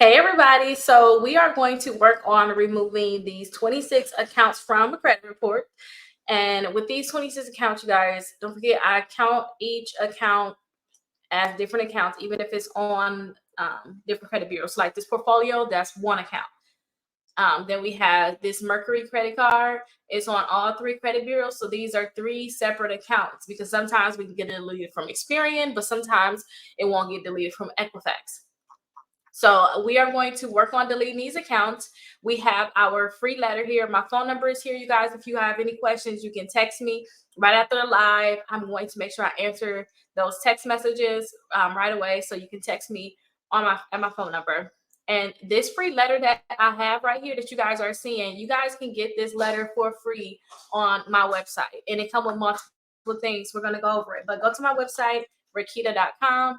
Hey everybody, so we are going to work on removing these 26 accounts from a credit report. And with these 26 accounts, you guys, don't forget I count each account as different accounts, even if it's on different credit bureaus. Like this portfolio, that's one account. Then we have this Mercury credit card. It's on all three credit bureaus. So these are three separate accounts because sometimes we can get it deleted from Experian, but sometimes it won't get deleted from Equifax. So we are going to work on deleting these accounts. We have our free letter here. My phone number is here, you guys. If you have any questions, you can text me right after the live. I'm going to make sure I answer those text messages right away. So you can text me on my phone number. And this free letter that I have right here that you guys are seeing, you guys can get this letter for free on my website. And it comes with multiple things. We're going to go over it. But go to my website, rickita.com.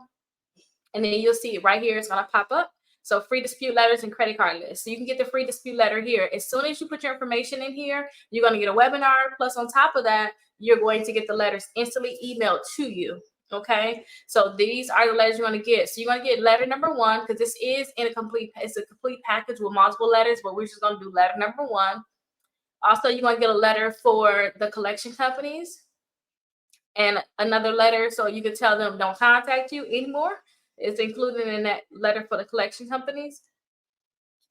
And then you'll see it right here. It's going to pop up. So free dispute letters and credit card lists. So you can get the free dispute letter here. As soon as you put your information in here, you're going to get a webinar. Plus on top of that, you're going to get the letters instantly emailed to you. Okay. So these are the letters you're going to get. So you're going to get letter number one, because this is it's a complete package with multiple letters, but we're just going to do letter number one. Also, you're going to get a letter for the collection companies and another letter so you can tell them don't contact you anymore. It's included in that letter for the collection companies.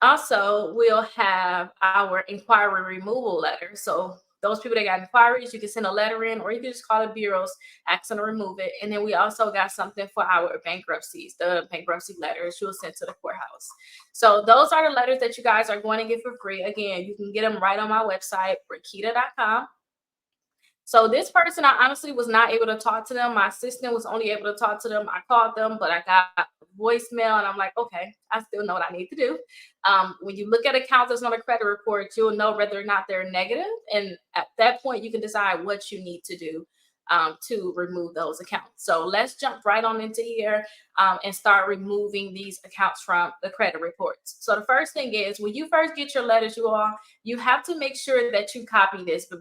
Also, we'll have our inquiry removal letter. So those people that got inquiries, you can send a letter in, or you can just call the bureaus, ask them to remove it. And then we also got something for our bankruptcies, the bankruptcy letters you'll send to the courthouse. So those are the letters that you guys are going to get for free. Again, you can get them right on my website, rickita.com. So this person, I honestly was not able to talk to them. My assistant was only able to talk to them. I called them, but I got voicemail, and I'm like, okay, I still know what I need to do. When you look at accounts that's on a credit report, you'll know whether or not they're negative, and at that point, you can decide what you need to do to remove those accounts. So let's jump right on into here and start removing these accounts from the credit reports. So the first thing is, when you first get your letters, you have to make sure that you copy this,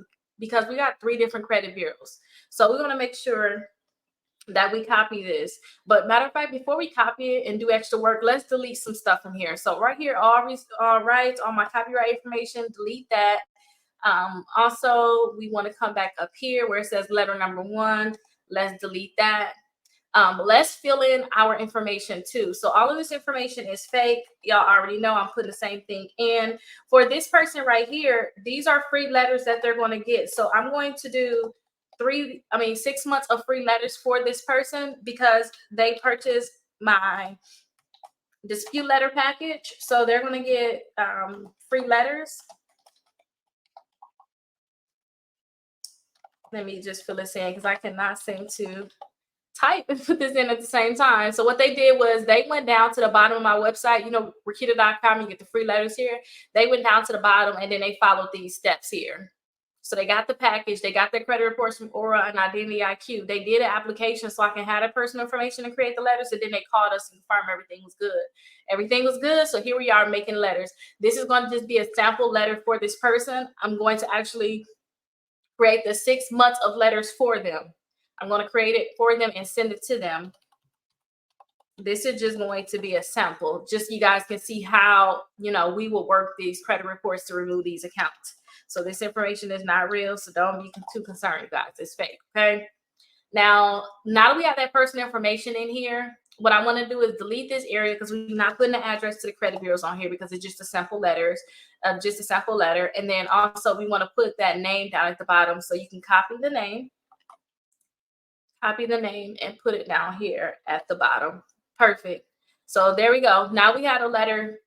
because we got three different credit bureaus. So we're going to make sure that we copy this. But matter of fact, before we copy it and do extra work, let's delete some stuff from here. So right here, all rights, all my copyright information, delete that. Also, we want to come back up here where it says letter number one. Let's delete that. Let's fill in our information too. So all of this information is fake. Y'all already know I'm putting the same thing in. For this person right here, these are free letters that they're going to get. So I'm going to do 6 months of free letters for this person because they purchased my dispute letter package. So they're going to get free letters. Let me just fill this in because I cannot seem to type and put this in at the same time. So what they did was they went down to the bottom of my website, rickita.com, you get the free letters here. They went down to the bottom and then they followed these steps here. So they got the package, they got their credit reports from Aura and Identity IQ. They did an application so I can have their personal information and create the letters, and then they called us and confirmed everything was good. Everything was good, so here we are making letters. This is going to just be a sample letter for this person. I'm going to actually create the 6 months of letters for them. I'm going to create it for them and send it to them. This is just going to be a sample, just so you guys can see how, we will work these credit reports to remove these accounts. So this information is not real, so don't be too concerned, guys. It's fake, okay? Now that we have that personal information in here, what I want to do is delete this area because we're not putting the address to the credit bureaus on here because it's just a sample letters, just a sample letter. And then also we want to put that name down at the bottom so you can copy the name and put it down here at the bottom. Perfect. So there we go. Now we had a letter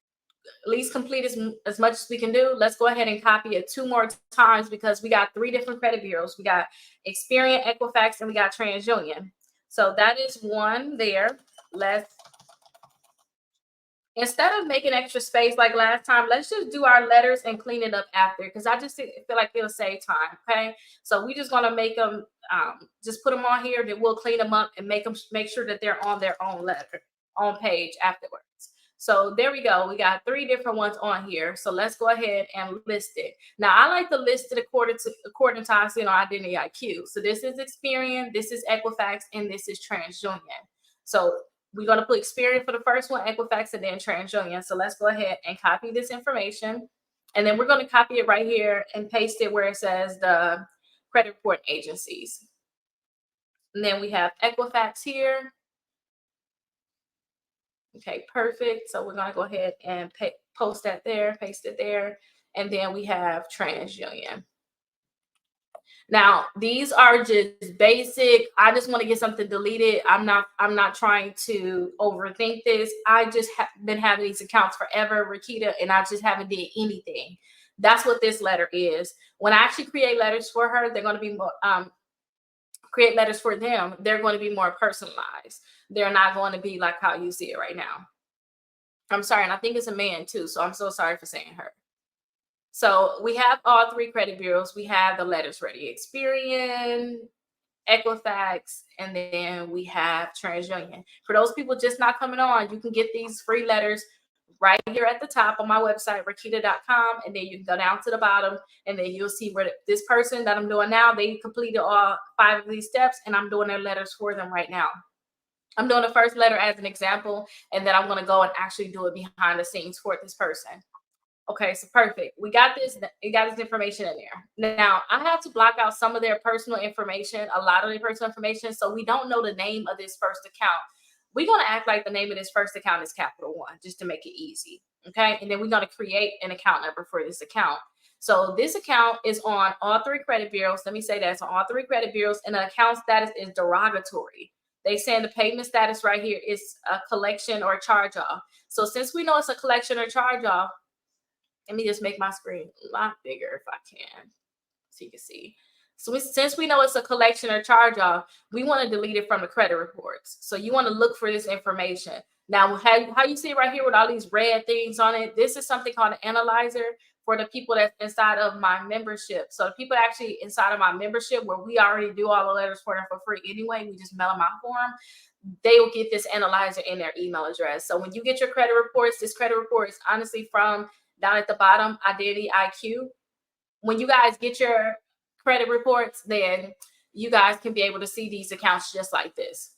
at least complete as much as we can do. Let's go ahead and copy it 2 more times because we got 3 different credit bureaus. We got Experian, Equifax, and we got TransUnion. So that is one there. Instead of making extra space like last time, let's just do our letters and clean it up after, because I just feel like it'll save time. Okay, so we just want to make them, just put them on here. Then we'll clean them up and make sure that they're on their own page afterwards. So there we go. We got 3 different ones on here. So let's go ahead and list it. Now I like to list it according to Identity IQ. So this is Experian, this is Equifax, and this is TransUnion. So we're going to put Experian for the first one, Equifax, and then TransUnion. So let's go ahead and copy this information. And then we're going to copy it right here and paste it where it says the credit reporting agencies. And then we have Equifax here. Okay, perfect. So we're going to go ahead and post that there, paste it there. And then we have TransUnion. Now, these are just basic. I just want to get something deleted. I'm not trying to overthink this. I just have been having these accounts forever, Rickita, and I just haven't did anything. That's what this letter is. When I actually create letters for her, they're going to be more create letters for them. They're going to be more personalized. They're not going to be like how you see it right now. I'm sorry, and I think it's a man too, so I'm so sorry for saying her. So we have all three credit bureaus. We have the letters ready: Experian, Equifax, and then we have TransUnion. For those people just not coming on, you can get these free letters right here at the top on my website, Rickita.com, and then you can go down to the bottom, and then you'll see where this person that I'm doing now, they completed all 5 of these steps, and I'm doing their letters for them right now. I'm doing the first letter as an example, and then I'm going to go and actually do it behind the scenes for this person. Okay, so perfect. We got this. You got this information in there. Now, I have to block out some of their personal information, a lot of their personal information, so we don't know the name of this first account. We're going to act like the name of this first account is Capital One, just to make it easy. Okay, and then we're going to create an account number for this account. So this account is on all three credit bureaus. Let me say that it's on all three credit bureaus, and the account status is derogatory. They saying the payment status right here is a collection or charge off. So since we know it's a collection or charge off, let me just make my screen a lot bigger if I can, so you can see. So since we know it's a collection or charge off, we want to delete it from the credit reports. So you want to look for this information. Now, how you see right here with all these red things on it, this is something called an analyzer for the people that's inside of my membership. So the people actually inside of my membership, where we already do all the letters for them for free anyway, we just mail them out for them, they will get this analyzer in their email address. So when you get your credit reports, this credit report is honestly from down at the bottom, Identity IQ. When you guys get your credit reports, then you guys can be able to see these accounts just like this.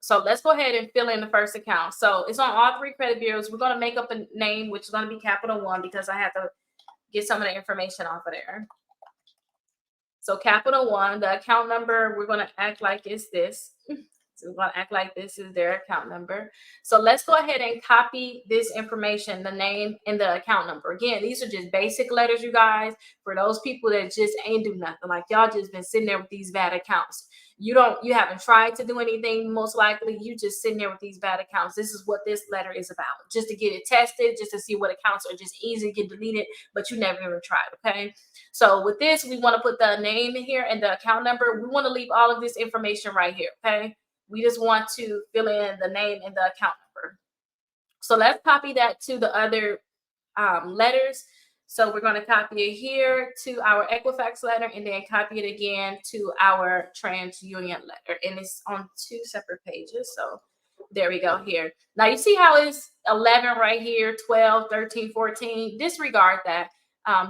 So let's go ahead and fill in the first account. So it's on all three credit bureaus. We're going to make up a name, which is going to be Capital One, because I have to get some of the information off of there. So Capital One, the account number, we're going to act like it's this. So we're going to act like this is their account number. So let's go ahead and copy this information, the name and the account number. Again, these are just basic letters, you guys, for those people that just ain't do nothing. Like y'all just been sitting there with these bad accounts. You haven't tried to do anything, most likely. You just sitting there with these bad accounts. This is what this letter is about. Just to get it tested, just to see what accounts are just easy to get deleted, but you never even tried, okay? So with this, we want to put the name in here and the account number. We want to leave all of this information right here, okay? We just want to fill in the name and the account number. So let's copy that to the other letters. So we're going to copy it here to our Equifax letter, and then copy it again to our TransUnion letter. And it's on 2 separate pages. So there we go here. Now you see how it's 11 right here, 12, 13, 14. Disregard that.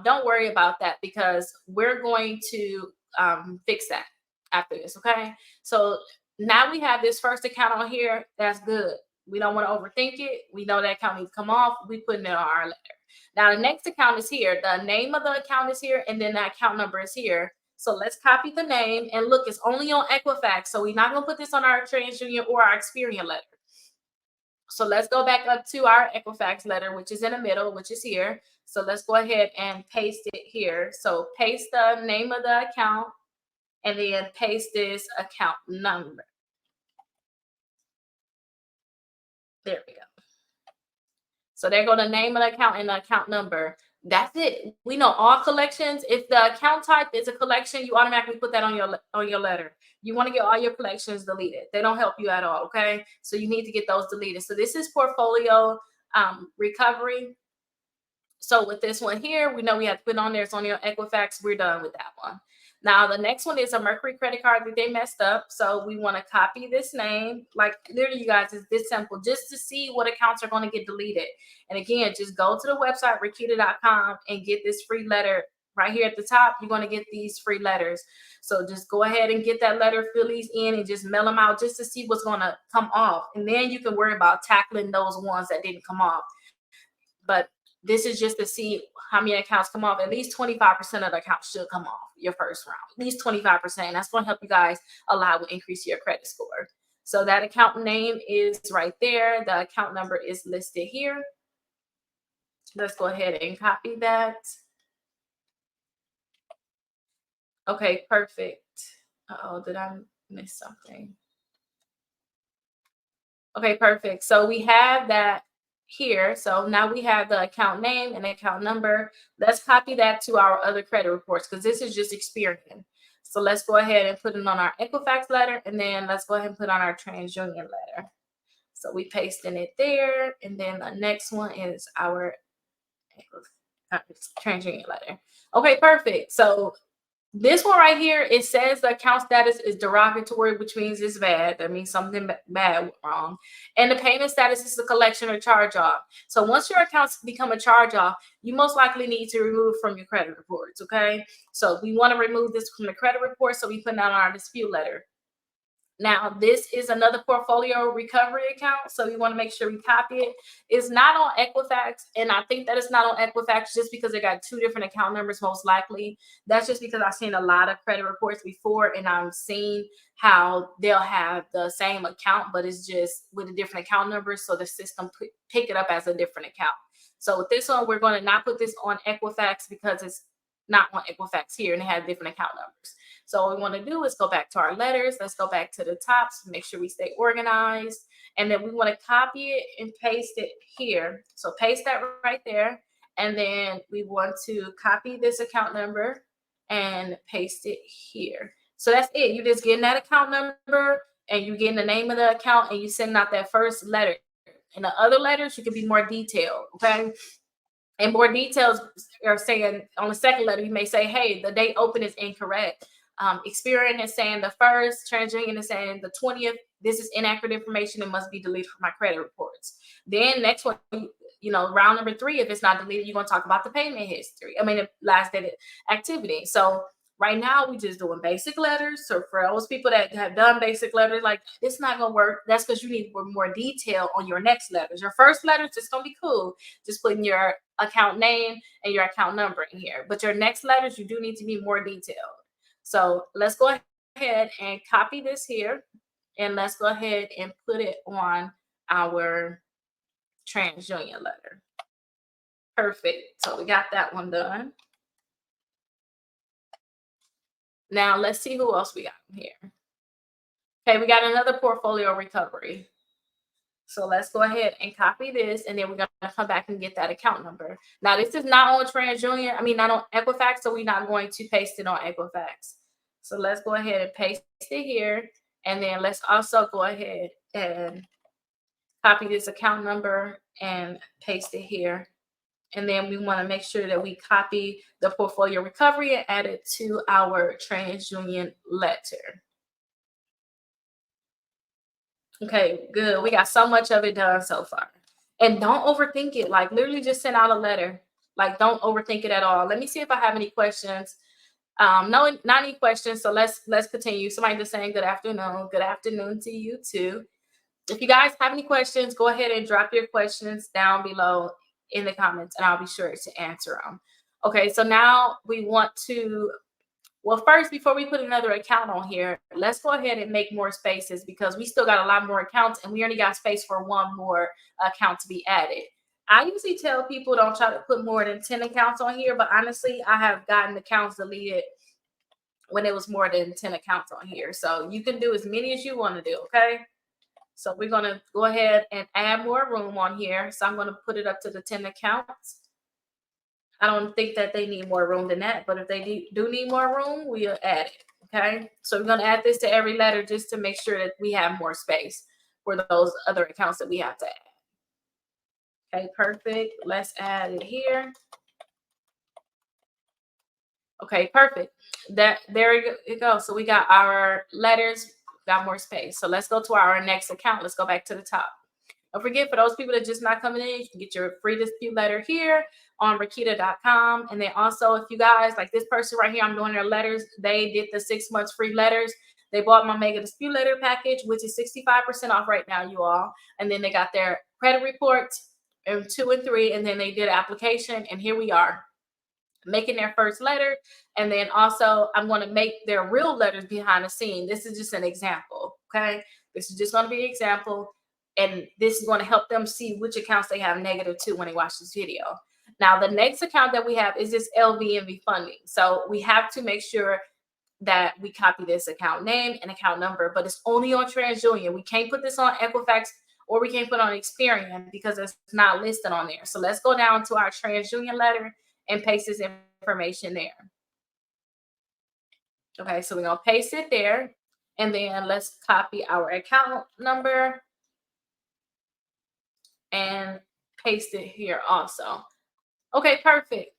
Don't worry about that, because we're going to fix that after this, okay? So now we have this first account on here. That's good. We don't want to overthink it. We know that account needs to come off. We put it on our letter. Now the next account is here. The name of the account is here, and then the account number is here. So let's copy the name, and look, it's only on Equifax. So we're not going to put this on our TransUnion or our Experian letter. So let's go back up to our Equifax letter, which is in the middle, which is here. So let's go ahead and paste it here. So paste the name of the account, and then paste this account number. There we go. So there go the name of the account and the account number. That's it. We know all collections. If the account type is a collection, you automatically put that on your letter. You want to get all your collections deleted. They don't help you at all, okay? So you need to get those deleted. So this is portfolio recovery. So with this one here, we know we have to put on there. It's on your Equifax. We're done with that one. Now, the next one is a Mercury credit card that they messed up. So we want to copy this name. Like, literally, you guys, it's this simple, just to see what accounts are going to get deleted. And again, just go to the website, Rickita.com, and get this free letter right here at the top, you're going to get these free letters. So just go ahead and get that letter, fill these in, and just mail them out just to see what's going to come off. And then you can worry about tackling those ones that didn't come off. But this is just to see how many accounts come off. At least 25% of the accounts should come off your first round. At least 25%. That's going to help you guys a lot with increase your credit score. So that account name is right there. The account number is listed here. Let's go ahead and copy that. Okay, perfect. Uh-oh, did I miss something? Okay, perfect. So we have that here. So now we have the account name and account number. Let's copy that to our other credit reports because this is just Experian. So let's go ahead and put it on our Equifax letter, and then let's go ahead and put on our TransUnion letter. So we pasting it there, and then the next one is our TransUnion letter. Okay, perfect. So this one right here, it says the account status is derogatory, which means it's bad. That means something bad went wrong. And the payment status is a collection or charge off. So once your accounts become a charge off, you most likely need to remove from your credit reports. Okay. So we want to remove this from the credit report. So we put that on our dispute letter. Now, this is another portfolio recovery account, so we want to make sure we copy it. It's not on Equifax, and I think that it's not on Equifax just because they got two different account numbers, most likely. That's just because I've seen a lot of credit reports before, and I've seen how they'll have the same account, but it's just with a different account number, so the system pick it up as a different account. So with this one, we're going to not put this on Equifax because it's not on Equifax here, and they have different account numbers. So what we want to do is go back to our letters. Let's go back to the top to make sure we stay organized. And then we want to copy it and paste it here. So paste that right there. And then we want to copy this account number and paste it here. So that's it. You're just getting that account number and you're getting the name of the account and you send out that first letter. And the other letters, you can be more detailed, okay? And more details are saying on the second letter, you may say, hey, the date open is incorrect. Experian is saying the 1st, TransUnion is saying the 20th. This is inaccurate information and must be deleted from my credit reports. Then next one, round number 3, if it's not deleted, you're going to talk about the payment history. The last dated activity. So right now, we're just doing basic letters. So for those people that have done basic letters, like it's not going to work. That's because you need more detail on your next letters. Your first letters, it's going to be cool. Just putting your account name and your account number in here. But your next letters, you do need to be more detailed. So let's go ahead and copy this here. And let's go ahead and put it on our TransUnion letter. Perfect. So we got that one done. Now let's see who else we got here. Okay, we got another portfolio recovery. So let's go ahead and copy this, and then we're going to come back and get that account number. Now, this is not on TransUnion, not on Equifax, so we're not going to paste it on Equifax. So let's go ahead and paste it here, and then let's also go ahead and copy this account number and paste it here. And then we want to make sure that we copy the portfolio recovery and add it to our TransUnion letter. Okay, good. We got so much of it done so far. And don't overthink it. Like literally just send out a letter. Like don't overthink it at all. Let me see if I have any questions. No, not any questions. So let's continue. Somebody just saying good afternoon. Good afternoon to you too. If you guys have any questions, go ahead and drop your questions down below in the comments and I'll be sure to answer them. Okay, so now we want to well, first, before we put another account on here, let's go ahead and make more spaces because we still got a lot more accounts and we only got space for one more account to be added. I usually tell people don't try to put more than 10 accounts on here, but honestly, I have gotten accounts deleted when it was more than 10 accounts on here. So you can do as many as you want to do, okay? So we're going to go ahead and add more room on here. So I'm going to put it up to the 10 accounts. I don't think that they need more room than that, but if they do need more room, we'll add it, okay? So we're going to add this to every letter just to make sure that we have more space for those other accounts that we have to add. Okay, perfect. Let's add it here. Okay, perfect. There you go. So we got our letters, got more space. So let's go to our next account. Let's go back to the top. Don't forget, for those people that just not coming in, you can get your free dispute letter here on Rickita.com. And then also, if you guys like this person right here, I'm doing their letters. They did the 6 months free letters. They bought my mega dispute letter package, which is 65% off right now, you all. And then they got their credit reports and 2 and 3, and then they did application. And here we are, making their first letter. And then also I'm going to make their real letters behind the scene. This is just an example. Okay. This is just going to be an example. And this is going to help them see which accounts they have -2 when they watch this video. Now, the next account that we have is this LVMV funding. So we have to make sure that we copy this account name and account number, but it's only on TransUnion. We can't put this on Equifax or we can't put on Experian because it's not listed on there. So let's go down to our TransUnion letter and paste this information there. Okay, so we're going to paste it there. And then let's copy our account number and paste it here also. Okay, perfect.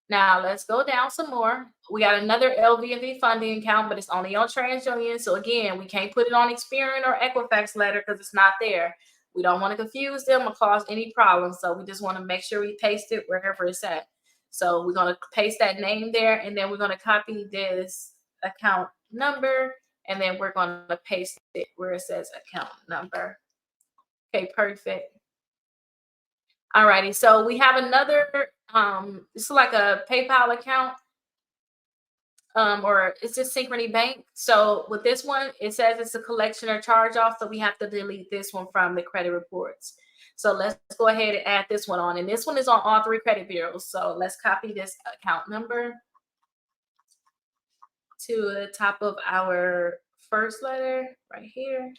Now let's go down some more. We got another LVMV funding account, but it's only on TransUnion. So again, we can't put it on Experian or Equifax letter because it's not there. We don't want to confuse them or cause any problems. So we just want to make sure we paste it wherever it's at. So we're going to paste that name there, and then we're going to copy this account number, and then we're going to paste it where it says account number. Okay, perfect. Alrighty, so we have another, this is like a PayPal account, or it's just Synchrony Bank. So with this one, it says it's a collection or charge off, so we have to delete this one from the credit reports. So let's go ahead and add this one on. And this one is on all 3 credit bureaus. So let's copy this account number to the top of our first letter right here.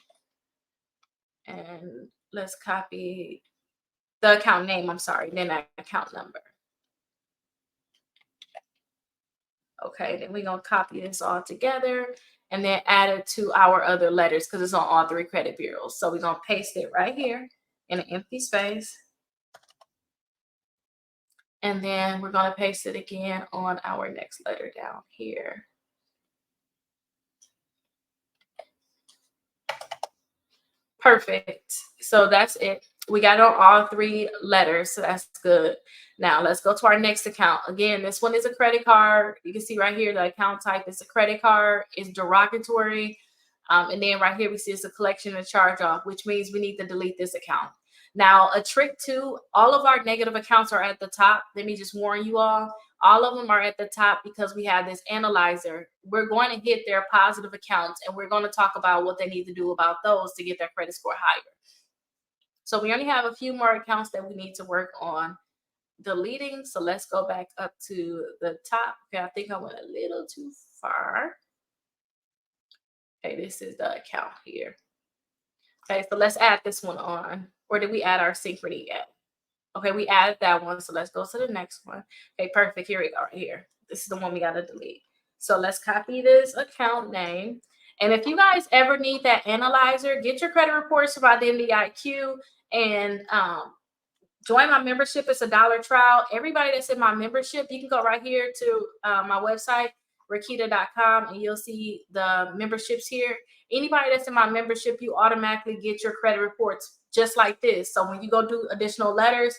And let's copy the account name, I'm sorry, then that account number. Okay, then we're going to copy this all together and then add it to our other letters because it's on all 3 credit bureaus. So we're going to paste it right here in an empty space. And then we're going to paste it again on our next letter down here. Perfect. So that's it. We got on all 3 letters, so that's good. Now let's go to our next account. Again, this one is a credit card. You can see right here the account type is a credit card. It's derogatory. And then right here we see it's a collection and charge off, which means we need to delete this account. Now, a trick too, all of our negative accounts are at the top. Let me just warn you all of them are at the top because we have this analyzer. We're going to hit their positive accounts, and we're going to talk about what they need to do about those to get their credit score higher. So we only have a few more accounts that we need to work on deleting. So let's go back up to the top. Okay, I think I went a little too far. Okay, this is the account here. Okay, so let's add this one on. Or did we add our Synchrony yet? Okay, we added that one. So let's go to the next one. Okay, perfect. Here we go, right here. This is the one we got to delete. So let's copy this account name. And if you guys ever need that analyzer, get your credit reports from Identity IQ and join my membership. It's a $1 trial. Everybody that's in my membership, you can go right here to my website, Rickita.com, and you'll see the memberships here. Anybody that's in my membership, you automatically get your credit reports just like this. So when you go do additional letters,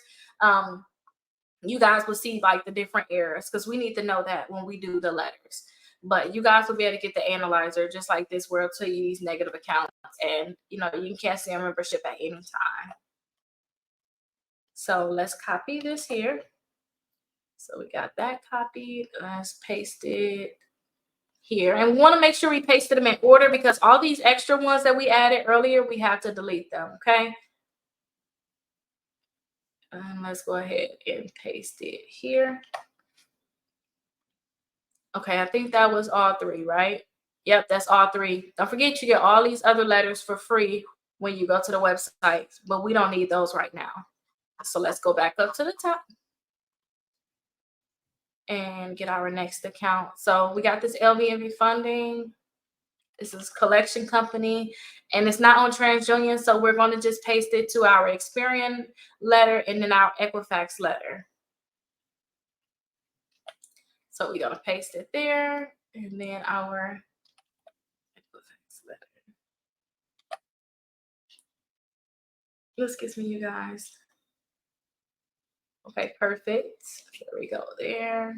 you guys will see like the different errors because we need to know that when we do the letters. But you guys will be able to get the analyzer just like this, where it'll tell you these negative accounts, and you can cancel your membership at any time. So let's copy this here. So we got that copied. Let's paste it here. And we want to make sure we pasted them in order because all these extra ones that we added earlier, we have to delete them, okay? And let's go ahead and paste it here. Okay, I think that was all 3, right? Yep, that's all 3. Don't forget you get all these other letters for free when you go to the website, but we don't need those right now. So let's go back up to the top and get our next account. So we got this LVMV funding. This is collection company, and it's not on TransUnion, so we're going to just paste it to our Experian letter and then our Equifax letter. So we're going to paste it there, and then our Equifax letter. Let's get me, you guys. Okay, perfect. There we go there.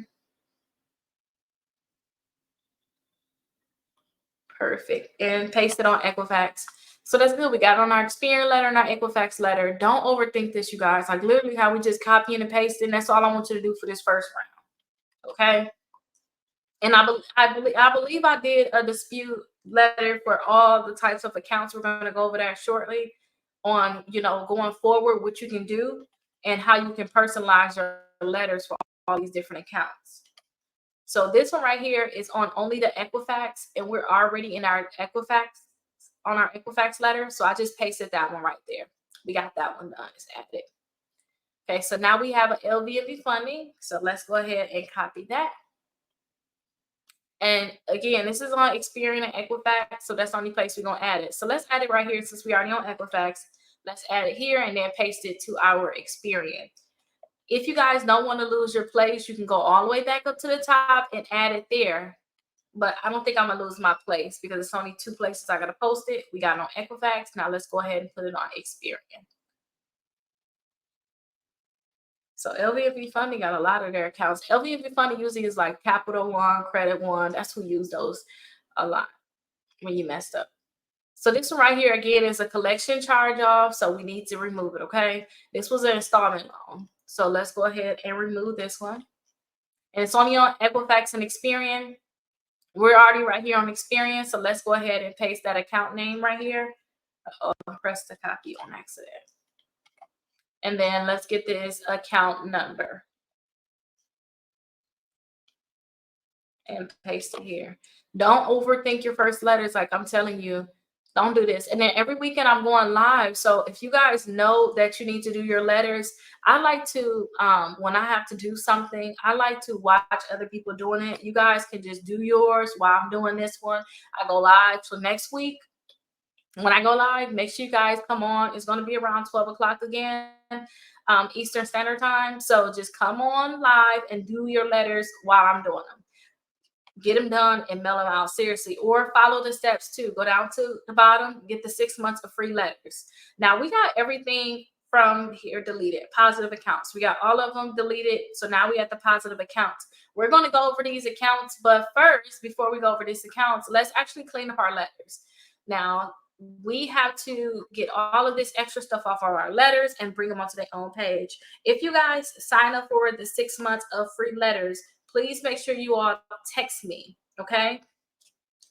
Perfect. And paste it on Equifax. So that's good. We got it on our Experian letter and our Equifax letter. Don't overthink this, you guys. Like literally how we just copy and paste it. And that's all I want you to do for this first round. Okay. And I believe I did a dispute letter for all the types of accounts. We're going to go over that shortly on, going forward, what you can do and how you can personalize your letters for all these different accounts. So this one right here is on only the Equifax, and we're already in our Equifax on our Equifax letter. So I just pasted that one right there. We got that one done. It's added. Okay, so now we have an LVMV funding. So let's go ahead and copy that. And again, this is on Experian and Equifax, so that's the only place we're gonna add it. So let's add it right here since we already on Equifax. Let's add it here and then paste it to our Experian. If you guys don't want to lose your place, you can go all the way back up to the top and add it there. But I don't think I'm gonna lose my place because it's only two places I gotta post it. We got it on Equifax. Now let's go ahead and put it on Experian. So LVMV funding got a lot of their accounts. LVMV funding usually is like Capital One, Credit One. That's who use those a lot when you messed up. So this one right here again is a collection charge off. So we need to remove it. Okay. This was an installment loan. So let's go ahead and remove this one. And it's only on Equifax and Experian. We're already right here on Experian. So let's go ahead and paste that account name right here. Press the copy on accident. And then let's get this account number and paste it here. Don't overthink your first letters. Like I'm telling you, don't do this. And then every weekend I'm going live. So if you guys know that you need to do your letters, I like to, when I have to do something, I like to watch other people doing it. You guys can just do yours while I'm doing this one. I go live. So next week, when I go live, make sure you guys come on. It's going to be around 12 o'clock again, Eastern Standard Time. So just come on live and do your letters while I'm doing them. Get them done and mail them out seriously, or follow the steps too. Go down to the bottom, get the 6 months of free letters. Now we got everything from here deleted. Positive accounts, we got all of them deleted. So now we have the positive accounts. We're going to go over these accounts, but first, before we go over these accounts, let's actually clean up our letters. Now we have to get all of this extra stuff off of our letters and bring them onto their own page. If you guys sign up for the 6 months of free letters, please make sure you all text me, okay?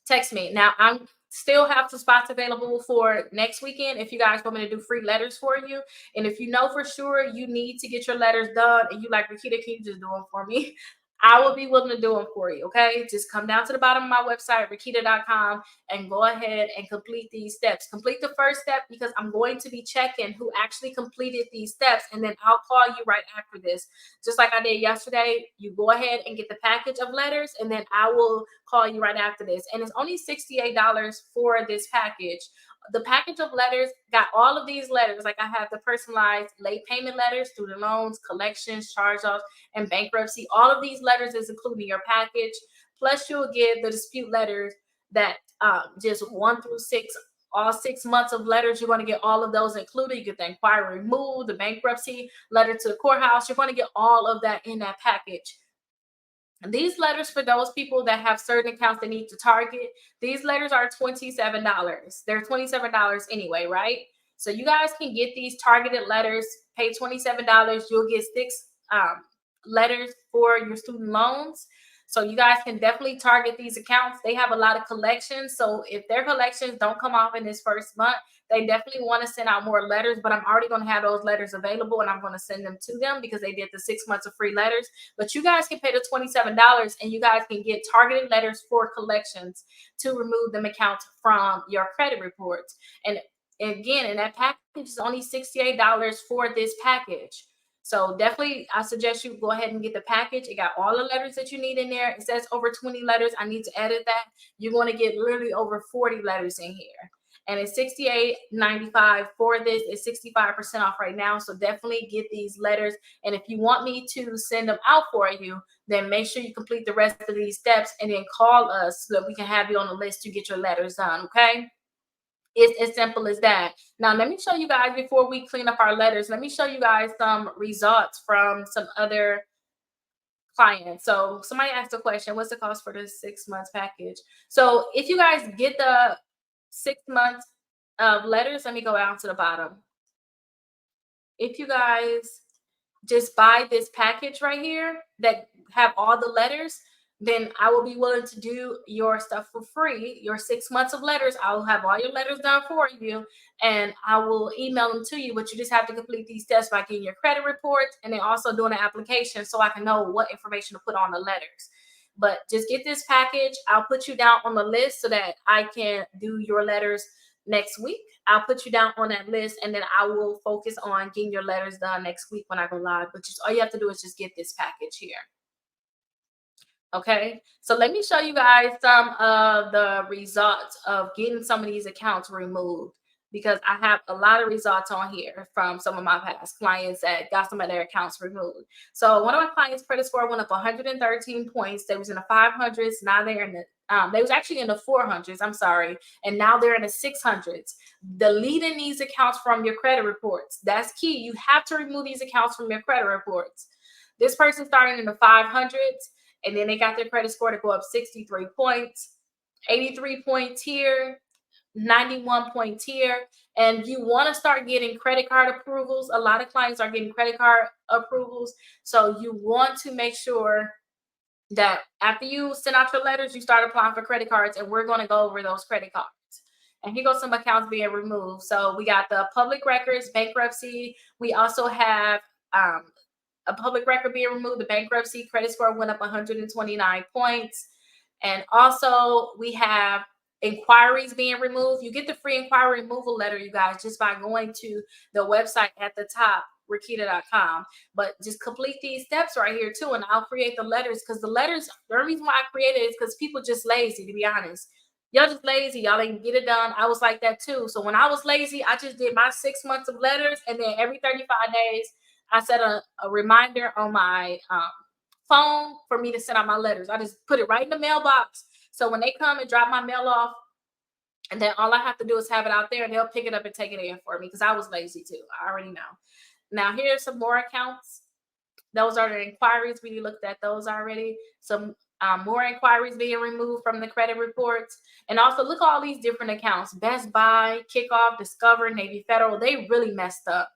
Text me. Now, I'm still have some spots available for next weekend if you guys want me to do free letters for you. And if you know for sure you need to get your letters done and you like, Rickita, can you just do them for me? I will be willing to do them for you, okay? Just come down to the bottom of my website, rickita.com, and go ahead and complete these steps. Complete the first step because I'm going to be checking who actually completed these steps, and then I'll call you right after this. Just like I did yesterday, you go ahead and get the package of letters, and then I will call you right after this. And it's only $68 for this package. The package of letters got all of these letters. Like I have the personalized late payment letters, student loans, collections, charge-offs, and bankruptcy. All of these letters is included in your package. Plus, you'll get the dispute letters that just 1 through 6, all 6 months of letters. You're going to get all of those included. You get the inquiry removed, the bankruptcy letter to the courthouse. You're going to get all of that in that package. These letters, for those people that have certain accounts they need to target, these letters are $27. They're $27 anyway, right? So you guys can get these targeted letters, pay $27. You'll get 6 letters for your student loans. So you guys can definitely target these accounts. They have a lot of collections. So if their collections don't come off in this first month, they definitely want to send out more letters, but I'm already going to have those letters available and I'm going to send them to them because they did the 6 months of free letters. But you guys can pay the $27 and you guys can get targeted letters for collections to remove them accounts from your credit reports. And again, in that package is only $68 for this package. So definitely, I suggest you go ahead and get the package. It got all the letters that you need in there. It says over 20 letters. I need to edit that. You're going to get literally over 40 letters in here. And it's $68.95 for this. It's 65% off right now. So definitely get these letters. And if you want me to send them out for you, then make sure you complete the rest of these steps and then call us so that we can have you on the list to get your letters done. Okay. It's as simple as that. Now, let me show you guys before we clean up our letters. Let me show you guys some results from some other clients. So somebody asked a question, what's the cost for the 6 months package? So if you guys get the 6 months of letters, let me go down to the bottom. If you guys just buy this package right here that have all the letters, then I will be willing to do your stuff for free. Your 6 months of letters, I will have all your letters done for you, and I will email them to you. But you just have to complete these steps by getting your credit reports and then also doing an application so I can know what information to put on the letters. But just get this package. I'll put you down on the list so that I can do your letters next week. I'll put you down on that list, and then I will focus on getting your letters done next week when I go live. But just all you have to do is just get this package here. Okay, so let me show you guys some of the results of getting some of these accounts removed, because I have a lot of results on here from some of my past clients that got some of their accounts removed. So one of my clients' credit score went up 113 points. They was in the 500s. Now they're in the they was actually in the 400s. I'm sorry, and now they're in the 600s. Deleting these accounts from your credit reports. That's key. You have to remove these accounts from your credit reports. This person started in the 500s, and then they got their credit score to go up 63 points, 83-point tier, 91-point tier. And you want to start getting credit card approvals. A lot of clients are getting credit card approvals. So you want to make sure that after you send out your letters, you start applying for credit cards, and we're going to go over those credit cards. And here goes some accounts being removed. So we got the public records, bankruptcy. We also have a public record being removed, the bankruptcy, credit score went up 129 points. And also we have inquiries being removed. You get the free inquiry removal letter, you guys, just by going to the website at the top, Rickita.com. But just complete these steps right here too, and I'll create the letters, because the letters, the reason why I created it is because people just lazy, to be honest. Y'all just lazy. Y'all ain't get it done. I was like that too. So when I was lazy, I just did my 6 months of letters, and then every 35 days, I set a reminder on my phone for me to send out my letters. I just put it right in the mailbox. So when they come and drop my mail off, and then all I have to do is have it out there, and they'll pick it up and take it in for me, because I was lazy too. I already know. Now here's some more accounts. Those are the inquiries. We looked at those already. Some more inquiries being removed from the credit reports. And also look at all these different accounts. Best Buy, Kickoff, Discover, Navy Federal. They really messed up.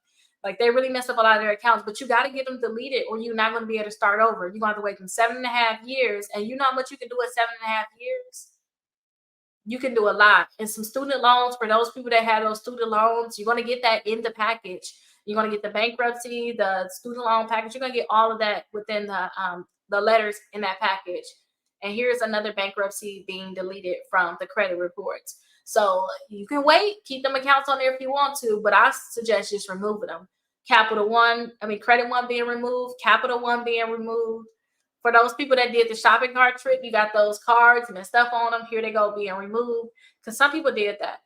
Like, they really messed up a lot of their accounts, but you got to get them deleted, or you're not going to be able to start over. You're going to have to wait them 7.5 years. And you know how much you can do in 7.5 years? You can do a lot. And some student loans, for those people that have those student loans, you're going to get that in the package. You're going to get the bankruptcy, the student loan package. You're going to get all of that within the letters in that package. And here's another bankruptcy being deleted from the credit reports. So you can wait, keep them accounts on there if you want to, but I suggest just removing them. Credit One being removed, Capital One being removed. For those people that did the shopping cart trick, you got those cards and the stuff on them. Here they go being removed, because some people did that.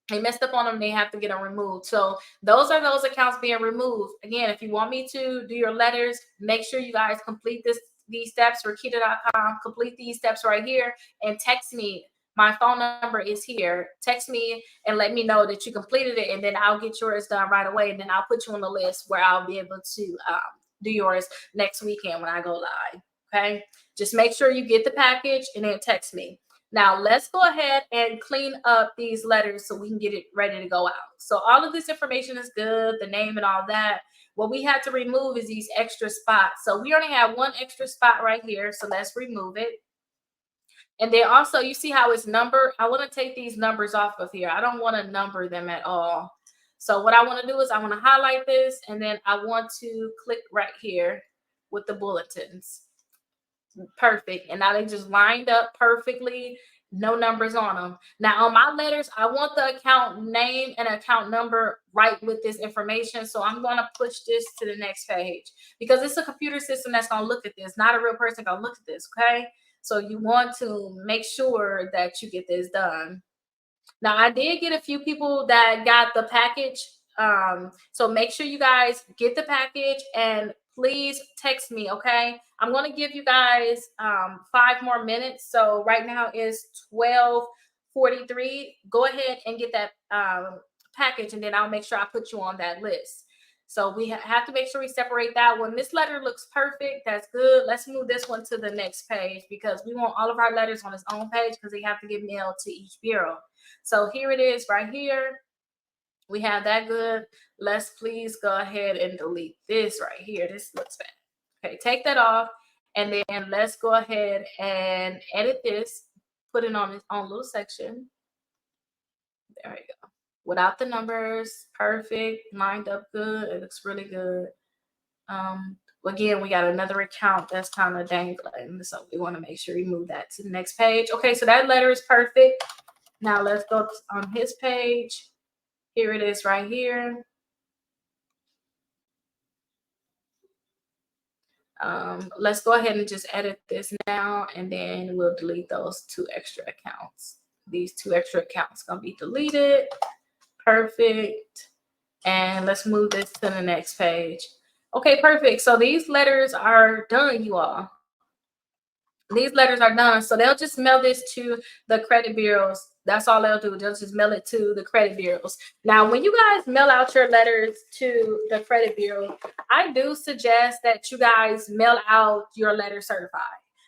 They messed up on them. They have to get them removed. So those are those accounts being removed. Again, if you want me to do your letters, make sure you guys complete these steps. Rickita.com. Complete these steps right here and text me. My phone number is here. Text me and let me know that you completed it, and then I'll get yours done right away. And then I'll put you on the list where I'll be able to do yours next weekend when I go live. Okay. Just make sure you get the package and then text me. Now let's go ahead and clean up these letters so we can get it ready to go out. So all of this information is good, the name and all that. What we had to remove is these extra spots. So we only have one extra spot right here. So let's remove it. And then also, you see how it's numbered? I want to take these numbers off of here. I don't want to number them at all. So what I want to do is I want to highlight this, and then I want to click right here with the bulletins. Perfect. And now they just lined up perfectly. No numbers on them. Now on my letters, I want the account name and account number right with this information. So I'm going to push this to the next page, because it's a computer system that's going to look at this, not a real person going to look at this. Okay. So you want to make sure that you get this done. Now, I did get a few people that got the package. So make sure you guys get the package, and please text me, okay? I'm going to give you guys 5 more minutes. So right now is 12:40. 43, go ahead and get that package, and then I'll make sure I put you on that list. So we have to make sure we separate that one. This letter looks perfect. That's good. Let's move this one to the next page because we want all of our letters on its own page because they have to get mailed to each bureau. So here it is right here. We have that good. Let's please go ahead and delete this right here. This looks bad. Okay, take that off. And then let's go ahead and edit this. Put it on its own little section. There we go. Without the numbers, perfect, lined up good. It looks really good. Again, we got another account that's kind of dangling, so we want to make sure we move that to the next page. Okay, so that letter is perfect. Now let's go on his page. Here it is right here. Let's go ahead and just edit this now, and then we'll delete those 2 extra accounts. These 2 extra accounts gonna be deleted. Perfect. And let's move this to the next page. Okay, perfect. So these letters are done, you all. These letters are done. So they'll just mail this to the credit bureaus. That's all they'll do. They'll just mail it to the credit bureaus. Now, when you guys mail out your letters to the credit bureau, I do suggest that you guys mail out your letter certified.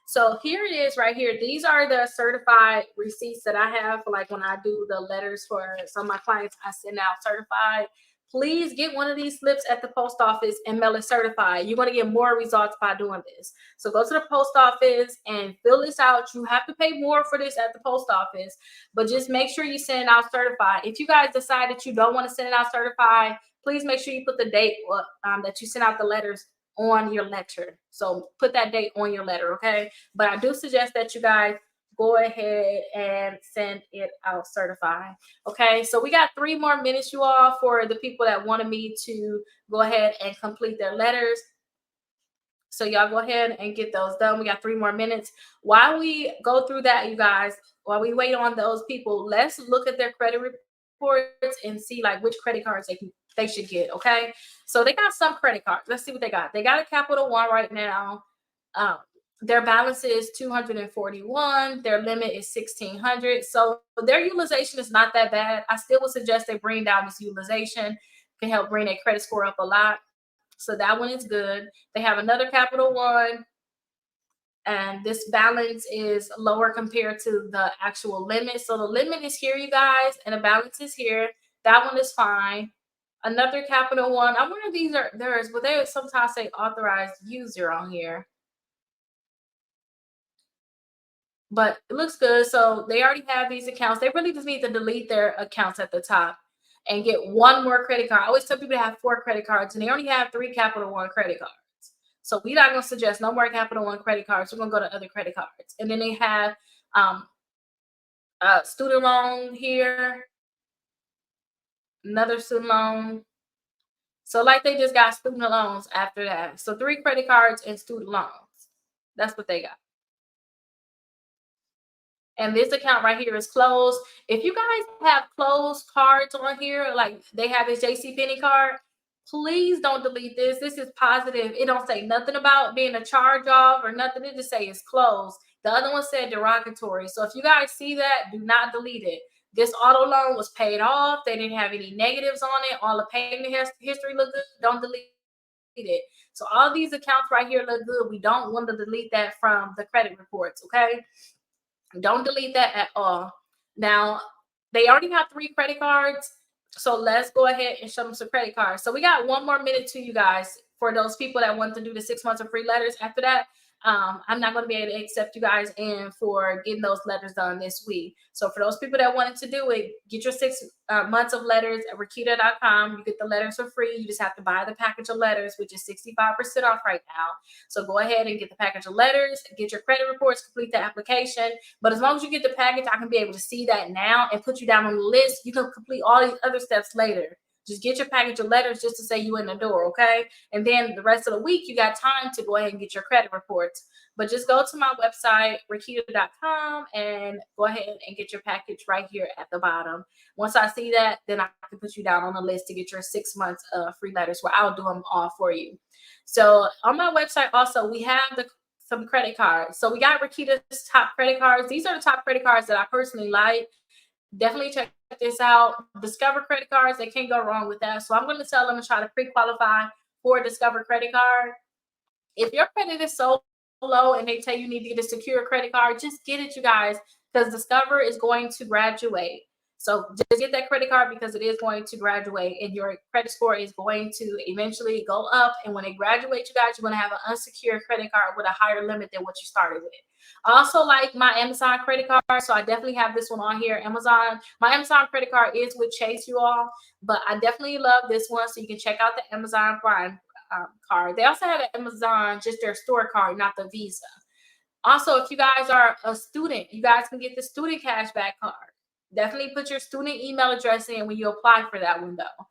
So here it is right here. These are the certified receipts that I have for, like, when I do the letters for some of my clients, I send out certified. Please get one of these slips at the post office and mail it certified. You're going to get more results by doing this. So go to the post office and fill this out. You have to pay more for this at the post office, but just make sure you send it out certified. If you guys decide that you don't want to send it out certified, please make sure you put the date that you sent out the letters on your letter. So put that date on your letter, okay? But I do suggest that you guys go ahead and send it out certified. Okay, so we got 3 more minutes, you all, for the people that wanted me to go ahead and complete their letters. So y'all go ahead and get those done. We got 3 more minutes. While we go through that, you guys, while we wait on those people, let's look at their credit reports and see like which credit cards they should get. Okay, so they got some credit cards. Let's see what they got. They got a Capital One right now. Their balance is 241. Their limit is 1,600. So their utilization is not that bad. I still would suggest they bring down this utilization. Can help bring their credit score up a lot. So that one is good. They have another Capital One, and this balance is lower compared to the actual limit. So the limit is here, you guys, and the balance is here. That one is fine. Another Capital One. I wonder if these are theirs, but they sometimes say authorized user on here. But it looks good. So they already have these accounts. They really just need to delete their accounts at the top and get 1 more credit card. I always tell people to have 4 credit cards, and they only have 3 Capital One credit cards. So we're not going to suggest no more Capital One credit cards. We're going to go to other credit cards. And then they have student loan here, another student loan. So like they just got student loans after that. So 3 credit cards and student loans. That's what they got. And this account right here is closed. If you guys have closed cards on here, like they have this JCPenney card, please don't delete this. This is positive. It don't say nothing about being a charge off or nothing. It just say it's closed. The other one said derogatory. So if you guys see that, do not delete it. This auto loan was paid off. They didn't have any negatives on it. All the payment history looked good. Don't delete it. So all these accounts right here look good. We don't want to delete that from the credit reports, okay? Don't delete that at all. Now, they already have 3 credit cards. So let's go ahead and show them some credit cards. So we got 1 more minute to you guys for those people that want to do the 6 months of free letters. After that, I'm not going to be able to accept you guys in for getting those letters done this week. So for those people that wanted to do it, get your 6 months of letters at Rickita.com. You get the letters for free. You just have to buy the package of letters, which is 65% off right now. So go ahead and get the package of letters, get your credit reports, complete the application. But as long as you get the package, I can be able to see that now and put you down on the list. You can complete all these other steps later. Just get your package of letters just to say you in the door, okay? And then the rest of the week, you got time to go ahead and get your credit reports. But just go to my website, Rickita.com, and go ahead and get your package right here at the bottom. Once I see that, then I can put you down on the list to get your 6 months of free letters where I'll do them all for you. So on my website also, we have some credit cards. So we got Rickita's top credit cards. These are the top credit cards that I personally like. Definitely check this out. Discover credit cards, they can't go wrong with that. So I'm going to tell them to try to pre-qualify for a Discover credit card. If your credit is so low and they tell you need to get a secure credit card, just get it, you guys, because Discover is going to graduate. So just get that credit card because it is going to graduate and your credit score is going to eventually go up. And when they graduate, you guys, you're going to have an unsecured credit card with a higher limit than what you started with. I also like my Amazon credit card, so I definitely have this one on here. My Amazon credit card is with Chase, you all, but I definitely love this one. So you can check out the Amazon Prime card. They also have an Amazon, just their store card, not the Visa. Also, if you guys are a student, you guys can get the student cashback card. Definitely put your student email address in when you apply for that one, though.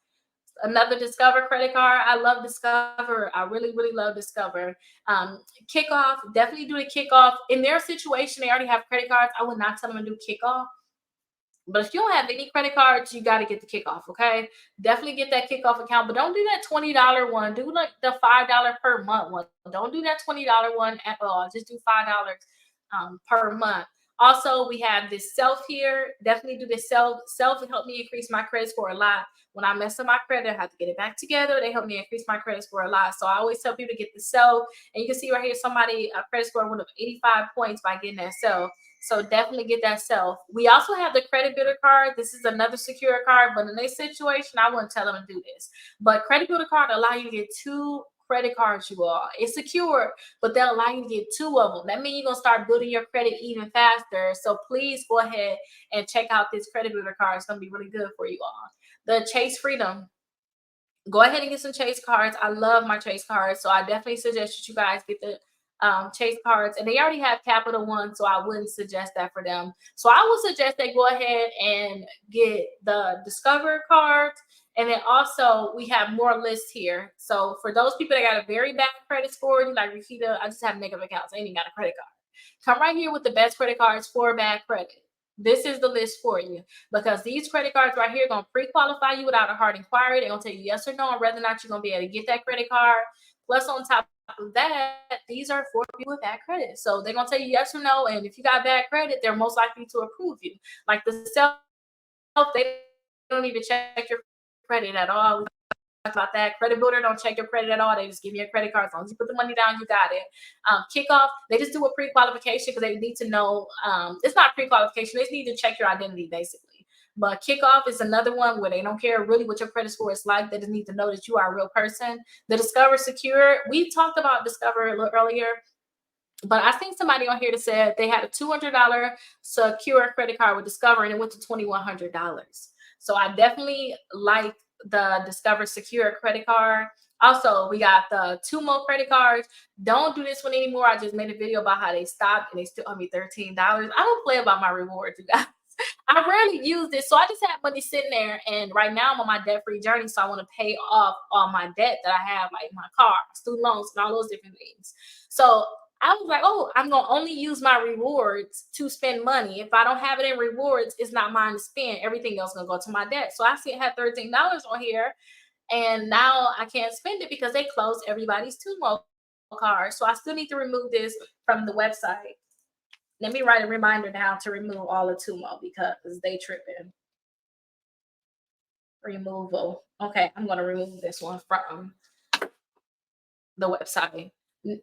Another Discover credit card. I love Discover. I really, really love Discover. Kickoff, definitely do the kickoff. In their situation, they already have credit cards. I would not tell them to do kickoff. But if you don't have any credit cards, you got to get the kickoff, okay? Definitely get that kickoff account, but don't do that $20 one. Do like the $5 per month one. Don't do that $20 one at all. Just do $5 per month. Also, we have this self here. Definitely do this self. Self helped me increase my credit score a lot. When I mess up my credit, I have to get it back together. They help me increase my credit score a lot. So I always tell people to get the self. And you can see right here, somebody credit score went up 85 points by getting that self. So definitely get that self. We also have the credit builder card. This is another secure card, but in this situation, I wouldn't tell them to do this. But credit builder card allow you to get 2 credit cards, you all. It's secure, but they'll allow you to get 2 of them. That means you're gonna start building your credit even faster. So please go ahead and check out this credit builder card. It's gonna be really good for you all. The Chase Freedom. Go ahead and get some Chase cards. I love my Chase cards, so I definitely suggest that you guys get the Chase cards. And they already have Capital One, so I wouldn't suggest that for them. So I would suggest they go ahead and get the Discover cards. And then also we have more lists here. So for those people that got a very bad credit score, like Rickita, I just have negative accounts. I ain't even got a credit card. Come right here with the best credit cards for bad credit. This is the list for you because these credit cards right here are going to pre-qualify you without a hard inquiry. They're going to tell you yes or no on whether or not you're going to be able to get that credit card. Plus, on top of that, these are for people with bad credit. So they're going to tell you yes or no. And if you got bad credit, they're most likely to approve you. Like the self, they don't even check your credit at all. About that. Credit builder don't check your credit at all. They just give you a credit card. As long as you put the money down, you got it. Kickoff, they just do a pre-qualification because they need to know. It's not pre-qualification. They just need to check your identity basically. But kickoff is another one where they don't care really what your credit score is like. They just need to know that you are a real person. The Discover Secure, we talked about Discover a little earlier. But I think somebody on here that said they had a $200 secure credit card with Discover and it went to $2,100. So I definitely like the Discover Secure credit card. Also, we got the Tumo credit cards. Don't do this one anymore. I just made a video about how they stopped and they still owe me $13. I don't play about my rewards, you guys. I rarely use this. So I just have money sitting there. And right now I'm on my debt-free journey. So I want to pay off all my debt that I have, like my car, student loans, and all those different things. So I was like, oh, I'm going to only use my rewards to spend money. If I don't have it in rewards, it's not mine to spend. Everything else is going to go to my debt. So I see it had $13 on here. And now I can't spend it because they closed everybody's Tumo card. So I still need to remove this from the website. Let me write a reminder now to remove all of Tumo because they tripping. Removal. Okay, I'm going to remove this one from the website.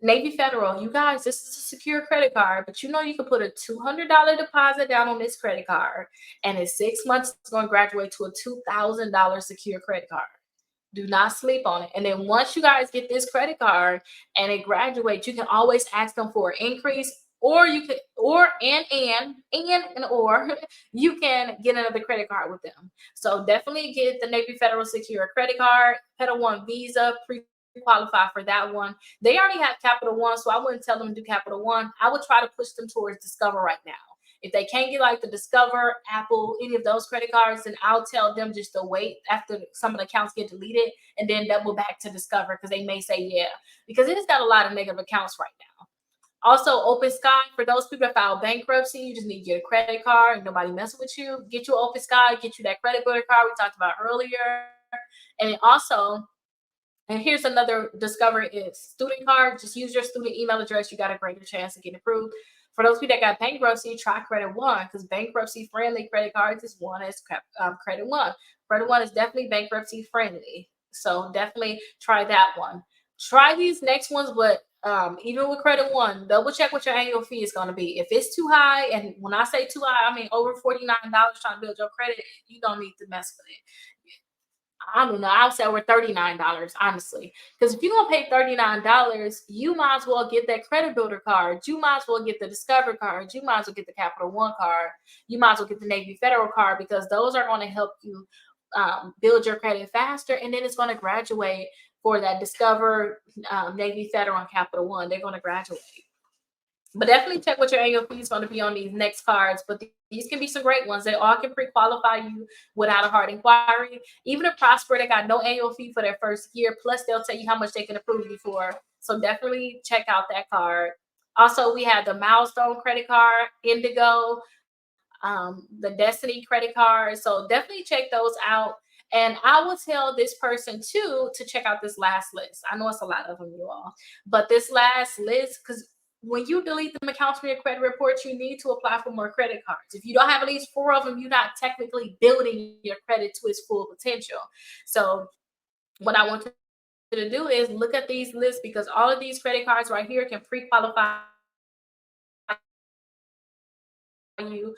Navy Federal, you guys, this is a secure credit card, but you know you can put a $200 deposit down on this credit card, and in 6 months, it's going to graduate to a $2,000 secure credit card. Do not sleep on it. And then once you guys get this credit card and it graduates, you can always ask them for an increase, or you could, or you can get another credit card with them. So definitely get the Navy Federal Secure credit card, Pedal One Visa, qualify for that one. They already have Capital One, so I wouldn't tell them to do Capital One. I would try to push them towards Discover right now. If they can't get like the Discover, Apple, any of those credit cards, then I'll tell them just to wait after some of the accounts get deleted and then double back to Discover because they may say yeah, because it has got a lot of negative accounts right now. Also, Open Sky, for those people that file bankruptcy, you just need to get a credit card and nobody messing with you. Get you Open Sky, get you that credit builder card we talked about earlier. And then also, and here's another Discover is student card. Just use your student email address. You got a greater chance of getting approved. For those people that got bankruptcy, try Credit One, because bankruptcy friendly credit cards is one as Credit One. Credit One is definitely bankruptcy friendly. So definitely try that one. Try these next ones, but even with Credit One, double check what your annual fee is going to be. If it's too high, and when I say too high, I mean over $49 trying to build your credit, you don't need to mess with it. I don't know. I'll say over $39, honestly. Because if you're gonna pay $39, you might as well get that credit builder card. You might as well get the Discover card. You might as well get the Capital One card. You might as well get the Navy Federal card, because those are going to help you build your credit faster, and then it's going to graduate for that Discover, Navy Federal, and Capital One. They're going to graduate. But definitely check what your annual fee is going to be on these next cards. But these can be some great ones. They all can pre-qualify you without a hard inquiry. Even a Prosper, they got no annual fee for their first year. Plus, they'll tell you how much they can approve you for. So definitely check out that card. Also, we have the Milestone credit card, Indigo, the Destiny credit card. So definitely check those out. And I will tell this person too to check out this last list. I know it's a lot of them, you all, but this last list, because when you delete them accounts from your credit report, you need to apply for more credit cards. If you don't have at least 4 of them, you're not technically building your credit to its full potential. So what I want you to do is look at these lists, because all of these credit cards right here can pre-qualify you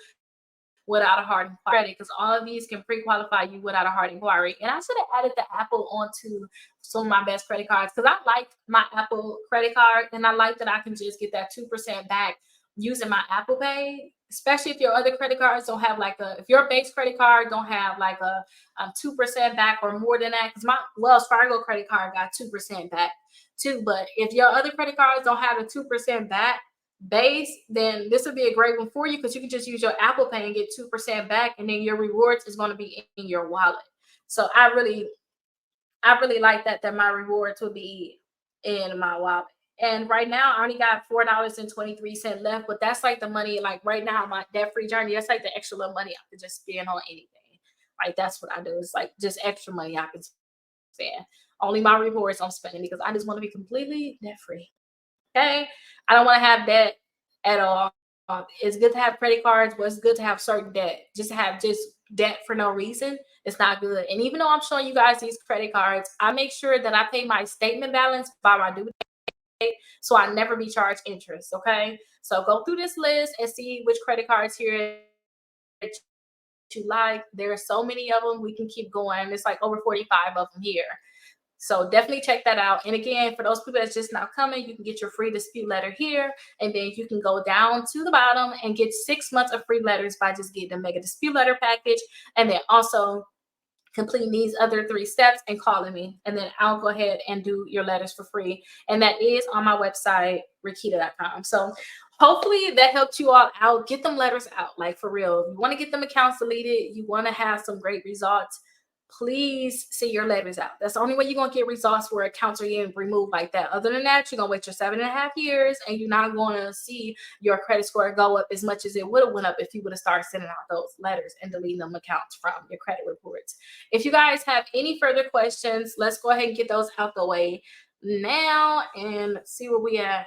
without a hard inquiry, because all of these can pre-qualify you without a hard inquiry. And I should have added the Apple onto some of my best credit cards, because I like my Apple credit card, and I like that I can just get that 2% back using my Apple Pay. Especially if your other credit cards don't have like a, if your base credit card don't have like a 2% back or more than that, because my Wells Fargo credit card got 2% back too. But if your other credit cards don't have a 2% back base, then this would be a great one for you, because you can just use your Apple Pay and get 2% back, and then your rewards is going to be in your wallet. So I really like that my rewards will be in my wallet. And right now I only got $4.23 left, but that's like the money, like right now, my debt-free journey, that's like the extra little money I could just spend on anything. Like that's what I do. It's like just extra money I can spend. Only my rewards I'm spending, because I just want to be completely debt-free. Okay. I don't want to have debt at all. It's good to have credit cards, but it's good to have certain debt. Just to have just debt for no reason, it's not good. And even though I'm showing you guys these credit cards, I make sure that I pay my statement balance by my due date, so I never be charged interest. Okay. So go through this list and see which credit cards here that you like. There are so many of them. We can keep going. It's like over 45 of them here. So definitely check that out. And again, for those people that's just now coming, you can get your free dispute letter here. And then you can go down to the bottom and get 6 months of free letters by just getting the mega dispute letter package. And then also completing these other 3 steps and calling me. And then I'll go ahead and do your letters for free. And that is on my website, Rickita.com. So hopefully that helped you all out. Get them letters out, like for real. If you want to get them accounts deleted, you want to have some great results, please see your letters out. That's the only way you're going to get results where accounts are getting removed like that. Other than that, you're going to wait your 7.5 years, and you're not going to see your credit score go up as much as it would have went up if you would have started sending out those letters and deleting them accounts from your credit reports. If you guys have any further questions, let's go ahead and get those out the way now and see where we at.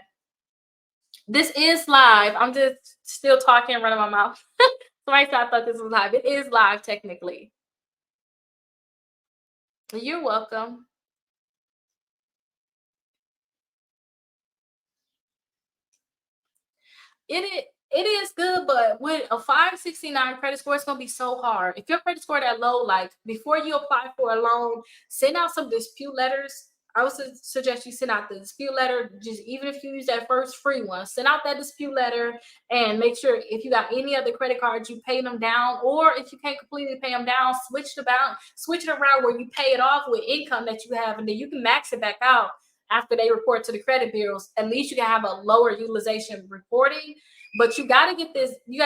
This is live. I'm just still talking and running my mouth. Somebody said I thought this was live. It is live technically. You're welcome. It is good, but with a 569 credit score, it's gonna be so hard. If your credit score that low, like before you apply for a loan, send out some dispute letters. I would suggest you send out the dispute letter. Just even if you use that first free one, send out that dispute letter and make sure if you got any other credit cards, you pay them down. Or if you can't completely pay them down, switch it around where you pay it off with income that you have, and then you can max it back out after they report to the credit bureaus. At least you can have a lower utilization reporting. But you gotta get this. You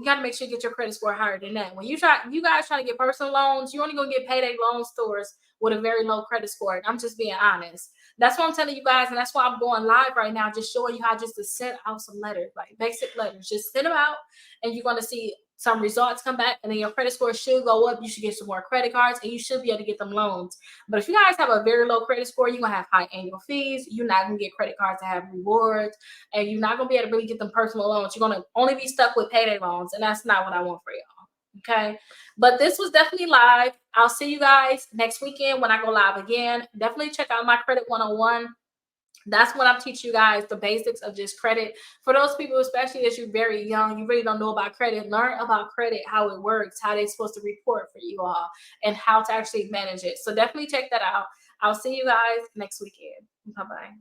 gotta make sure you get your credit score higher than that. When you guys trying to get personal loans, you're only gonna get payday loan stores with a very low credit score. I'm just being honest. That's what I'm telling you guys, and that's why I'm going live right now, just showing you how just to send out some letters, like basic letters. Just send them out, and you're gonna see some results come back, and then your credit score should go up. You should get some more credit cards, and you should be able to get them loans. But if you guys have a very low credit score, you're gonna have high annual fees. You're not gonna get credit cards that have rewards, and you're not gonna be able to really get them personal loans. You're gonna only be stuck with payday loans, and that's not what I want for y'all. Okay, but this was definitely live. I'll see you guys next weekend when I go live again. Definitely check out my Credit 101. That's what I'm teaching you guys, the basics of just credit. For those people, especially as you're very young, you really don't know about credit, learn about credit, how it works, how they're supposed to report for you all, and how to actually manage it. So definitely check that out. I'll see you guys next weekend. Bye-bye.